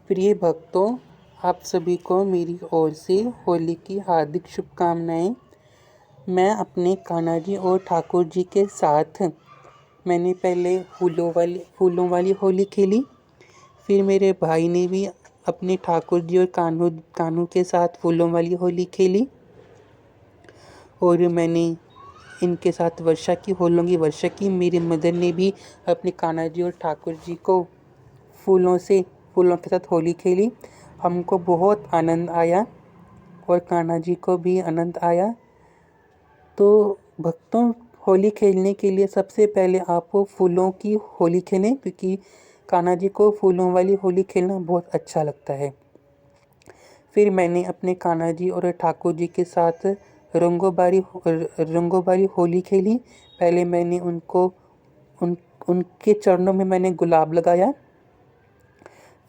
प्रिय भक्तों, आप सभी को मेरी ओर से होली की हार्दिक शुभकामनाएं। मैं अपने कान्हा जी और ठाकुर जी के साथ मैंने पहले फूलों वाली होली खेली। फिर मेरे भाई ने भी अपने ठाकुर जी और कान्हू के साथ फूलों वाली होली खेली। और मैंने इनके साथ होलों की वर्षा की। मेरी मदर ने भी अपने कान्हा जी और ठाकुर जी को फूलों के साथ होली खेली। हमको बहुत आनंद आया और कान्हा जी को भी आनंद आया। तो भक्तों, होली खेलने के लिए सबसे पहले आपको फूलों की होली खेलें, क्योंकि कान्हा जी को फूलों वाली होली खेलना बहुत अच्छा लगता है। फिर मैंने अपने कान्हा जी और ठाकुर जी के साथ रंगोबारी होली खेली। पहले मैंने उनके चरणों में मैंने गुलाब लगाया।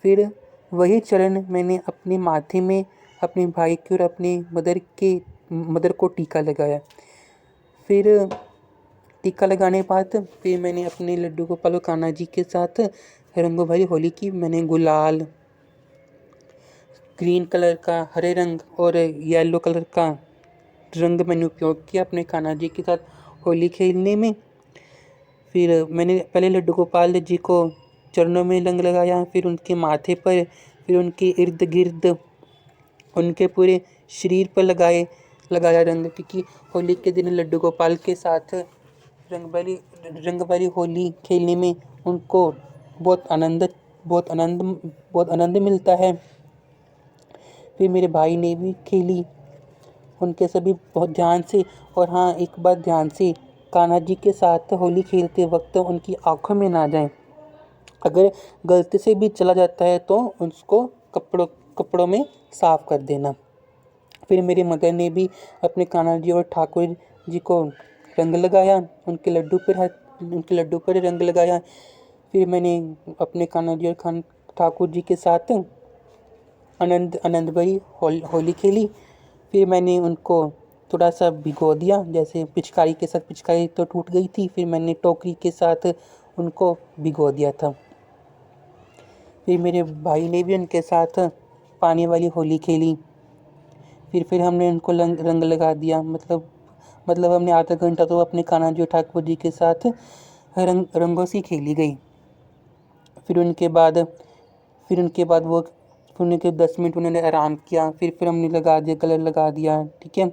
फिर वही चरण मैंने अपने माथे में अपने भाई के और अपने मदर को टीका लगाया। फिर टीका लगाने के बाद फिर मैंने अपने लड्डू गोपाल और कान्हा जी के साथ रंगों भरी होली की। मैंने गुलाल, ग्रीन कलर का, हरे रंग और येलो कलर का रंग मैंने उपयोग किया अपने कान्हा जी के साथ होली खेलने में। फिर मैंने पहले लड्डू गोपाल जी को चरणों में रंग लगाया, फिर उनके माथे पर, फिर उनके इर्द गिर्द, उनके पूरे शरीर पर लगाया रंग, क्योंकि होली के दिन लड्डू गोपाल के साथ रंग भरी होली खेलने में उनको बहुत आनंद मिलता है। फिर मेरे भाई ने भी खेली, उनके सभी बहुत ध्यान से। और हाँ, एक बात ध्यान से, कान्हा जी के साथ होली खेलते वक्त उनकी आंखों में ना जाए। अगर गलती से भी चला जाता है तो उसको कपड़ों में साफ कर देना। फिर मेरी मदर ने भी अपने कान्हा जी और ठाकुर जी को रंग लगाया, उनके लड्डू पर रंग लगाया। फिर मैंने अपने कान्हा जी और ठाकुर जी के साथ आनंद भरी होली खेली। फिर मैंने उनको थोड़ा सा भिगो दिया, जैसे पिचकारी तो टूट गई थी, फिर मैंने टोकरी के साथ उनको भिगो दिया था। फिर मेरे भाई ने भी उनके साथ पानी वाली होली खेली। फिर हमने उनको रंग लगा दिया। मतलब हमने आधा घंटा तो अपने कान्हा जी ठाकुर जी के साथ रंगों से खेली गई। फिर उनके बाद 10 मिनट उन्होंने आराम किया। फिर हमने कलर लगा दिया, ठीक है।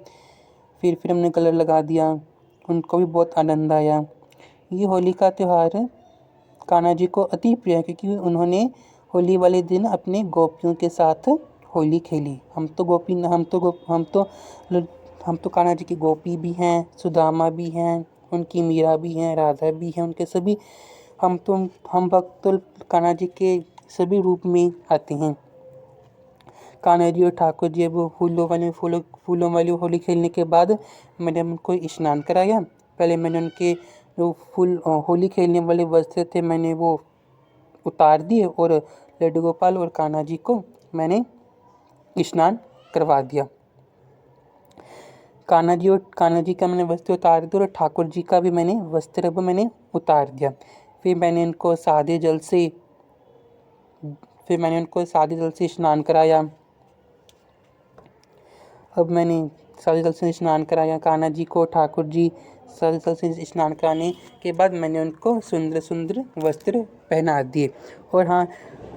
फिर हमने कलर लगा दिया, उनको भी बहुत आनंद आया। ये होली का त्यौहार कान्हा जी को अति प्रिय है, क्योंकि उन्होंने होली वाले दिन अपने गोपियों के साथ होली खेली। हम तो कान्हा जी की गोपी भी हैं, सुदामा भी हैं, उनकी मीरा भी हैं, राधा भी हैं, उनके सभी हम भक्त तो कान्हा जी के सभी रूप में आते हैं। कान्हा जी और ठाकुर जी वो फूलों वाली होली खेलने के बाद मैंने उनको स्नान कराया। पहले मैंने उनके जो होली खेलने वाले वस्त्र थे मैंने वो उतार दिए और लड्डू गोपाल और कान्हा जी को मैंने स्नान करवा दिया। कान्हा जी का मैंने वस्त्र उतार दिया और ठाकुर जी का भी मैंने वस्त्र मैंने उतार दिया। फिर मैंने उनको सादे जल से स्नान कराया। अब मैंने सादे जल से स्नान कराया कान्हा जी को, ठाकुर जी। सादे जल से स्नान कराने के बाद मैंने उनको सुंदर वस्त्र पहना दिए। और हाँ,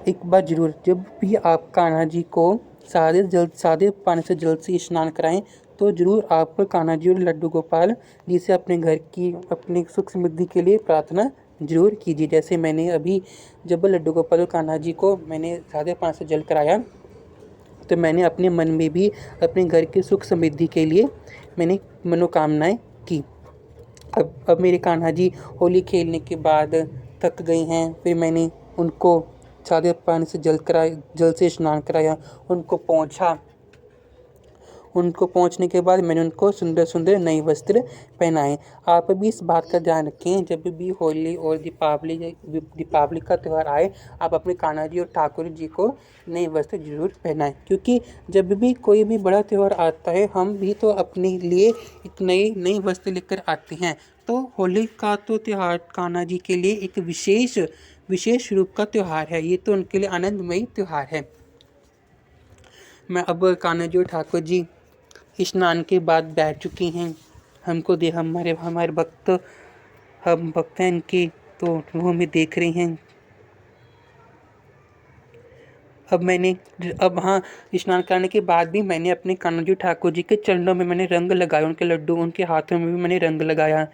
एक बात ज़रूर, जब भी आप कान्हा जी को सादे पानी से जल से स्नान कराएं तो ज़रूर आप कान्हा जी और लड्डू गोपाल जी से अपने घर की अपनी सुख समृद्धि के लिए प्रार्थना ज़रूर कीजिए। जैसे मैंने अभी जब लड्डू गोपाल और कान्हा जी को मैंने सादे पानी से जल कराया तो मैंने अपने मन में भी अपने घर की सुख समृद्धि के लिए मैंने मनोकामनाएं की। अब मेरे कान्हा जी होली खेलने के बाद थक गए हैं। फिर मैंने उनको सादे पानी से जल से स्नान कराया, उनको पोंछने के बाद मैंने उनको सुंदर नए वस्त्र पहनाए। आप भी इस बात का ध्यान रखें, जब भी होली और दीपावली का त्यौहार आए आप अपने कान्हा जी और ठाकुर जी को नए वस्त्र जरूर पहनाएं, क्योंकि जब भी कोई भी बड़ा त्यौहार आता है हम भी तो अपने लिए एक नए वस्त्र लेकर आते हैं। तो होली का तो त्यौहार कान्हा जी के लिए एक विशेष विशेष रूप का त्यौहार है, ये तो उनके लिए आनंदमयी त्यौहार है। मैं अब कान्हा जी और ठाकुर जी स्नान के बाद बैठ चुकी हैं। हमको दे हमारे हमारे भक्त हम भक्त हैं इनके, तो वो हमें देख रहे हैं। अब हाँ, स्नान करने के बाद भी मैंने अपने कान्हा जी ठाकुर जी के चरणों में मैंने रंग लगाया, उनके लड्डू, उनके हाथों में भी मैंने रंग लगाया।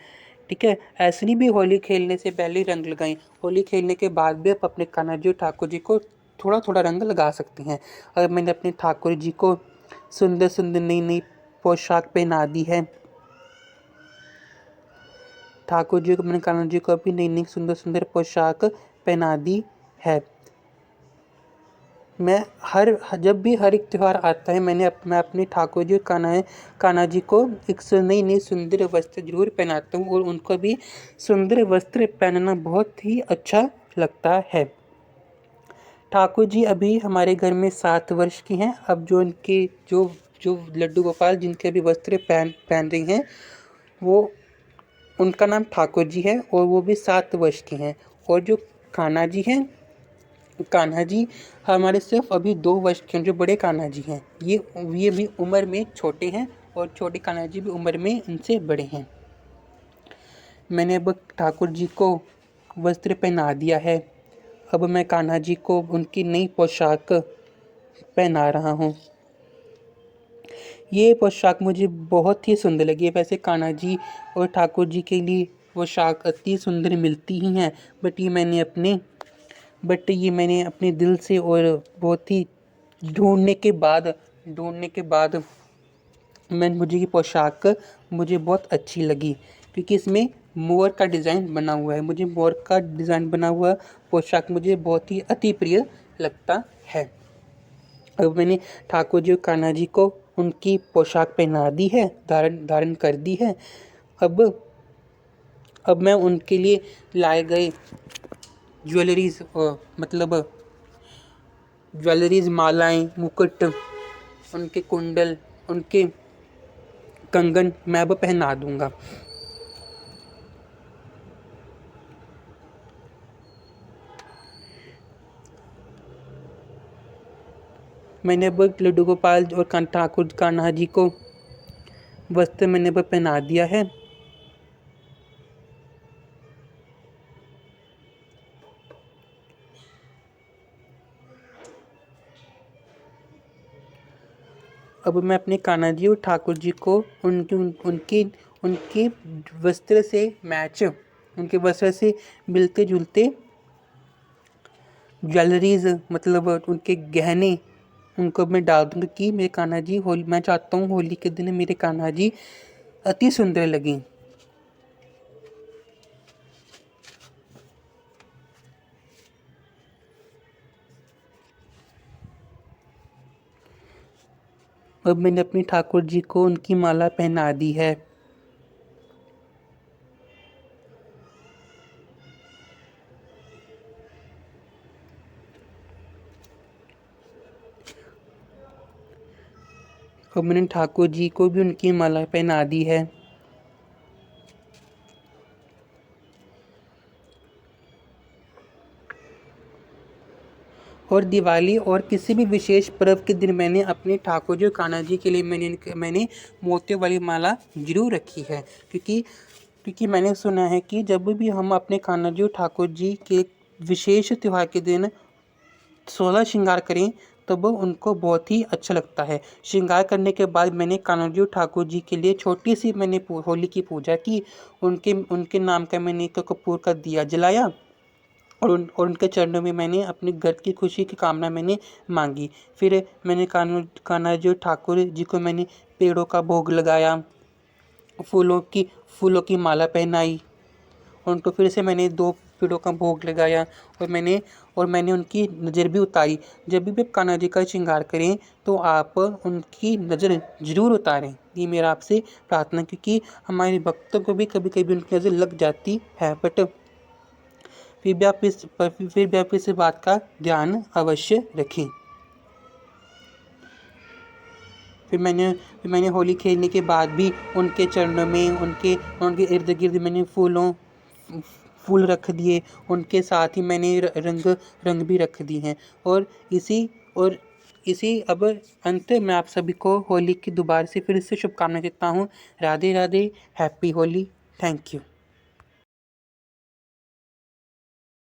ठीक है, ऐसे नहीं भी होली खेलने से पहले ही रंग लगाएं, होली खेलने के बाद भी आप अपने कान्हा जी ठाकुर जी को थोड़ा थोड़ा रंग लगा सकते हैं। और मैंने अपने ठाकुर जी को सुंदर सुंदर नई नई पोशाक पहना दी है। ठाकुर जी को, मैंने कान्हा जी को भी नई नई सुंदर सुंदर पोशाक पहना दी है। मैं जब भी हर एक त्यौहार आता है मैं अपने ठाकुर जी कान्हा जी को एक नई नई सुंदर वस्त्र जरूर पहनाता हूँ, और उनको भी सुंदर वस्त्र पहनना बहुत ही अच्छा लगता है। ठाकुर जी अभी हमारे घर में 7 वर्ष की हैं। अब जो उनके जो जो लड्डू गोपाल जिनके अभी वस्त्र पहन रही हैं, वो उनका नाम ठाकुर जी है, और वो भी 7 वर्ष की हैं। और जो कान्हा जी हैं, कान्हा जी हमारे सिर्फ अभी 2 वर्ष के हैं। जो बड़े कान्हा जी हैं, ये भी उम्र में छोटे हैं, और छोटे कान्हा जी भी उम्र में इनसे बड़े हैं। मैंने अब ठाकुर जी को वस्त्र पहना दिया है। अब मैं कान्हा जी को उनकी नई पोशाक पहना रहा हूँ। ये पोशाक मुझे बहुत ही सुंदर लगी है। वैसे कान्हा जी और ठाकुर जी के लिए पोशाक अति सुंदर मिलती ही हैं, बट ये मैंने अपने दिल से और बहुत ही ढूंढने के बाद मुझे ये पोशाक मुझे बहुत अच्छी लगी, क्योंकि इसमें मोर का डिज़ाइन बना हुआ है। मुझे मोर का डिज़ाइन बना हुआ पोशाक मुझे बहुत ही अति प्रिय लगता है। अब मैंने ठाकुर जी और कान्हा जी को उनकी पोशाक पहना दी है, धारण कर दी है। अब मैं उनके लिए लाए गए ज्वेलरीज, मतलब ज्वेलरीज, मालाएं, मुकुट, उनके कुंडल, उनके कंगन मैं अब पहना दूंगा। मैंने अब लड्डू गोपाल और ठाकुर कान्हा जी को वस्त्र मैंने अब पहना दिया है। अब मैं अपने कान्हा जी और ठाकुर जी को उनके वस्त्र से उनके वस्त्र से मिलते जुलते ज्वेलरीज, मतलब उनके गहने, उनको मैं डाल दूँगा कि मेरे कान्हा जी मैं चाहता हूँ होली के दिन मेरे कान्हा जी अति सुंदर लगें। अब मैंने अपने ठाकुर जी को उनकी माला पहना दी है। अब मैंने ठाकुर जी को भी उनकी माला पहना दी है। और दिवाली और किसी भी विशेष पर्व के दिन मैंने अपने ठाकुर जी और कान्हा जी के लिए मैंने मोतियों वाली माला जरूर रखी है, क्योंकि मैंने सुना है कि जब भी हम अपने कान्हा जी और ठाकुर जी के विशेष त्यौहार के दिन 16 श्रृंगार करें तब उनको बहुत ही अच्छा लगता है। श्रृंगार करने के बाद मैंने कान्हा जी और ठाकुर जी के लिए छोटी सी मैंने होली की पूजा की। उनके नाम का मैंने एक कपूर का दिया जलाया, और उनके चरणों में मैंने अपने घर की खुशी की कामना मैंने मांगी। फिर मैंने कान्हा जी और ठाकुर जी को मैंने पेड़ों का भोग लगाया, फूलों की माला पहनाई, उनको फिर से मैंने 2 पेड़ों का भोग लगाया, और मैंने उनकी नज़र भी उतारी। जब भी आप कान्हा जी का श्रृंगार करें तो आप उनकी नज़र ज़रूर उतारें, ये मेरा आपसे प्रार्थना, क्योंकि हमारे भक्तों को भी कभी कभी उनकी नज़र लग जाती है, बट फिर भी आप इस बात का ध्यान अवश्य रखें। फिर मैंने होली खेलने के बाद भी उनके चरणों में उनके इर्द गिर्द मैंने फूल रख दिए, उनके साथ ही मैंने रंग भी रख दिए हैं। और इसी अब अंत मैं आप सभी को होली की दोबारा से फिर से शुभकामनाएं देता हूँ। Radhe Radhe, happy Holi, thank you.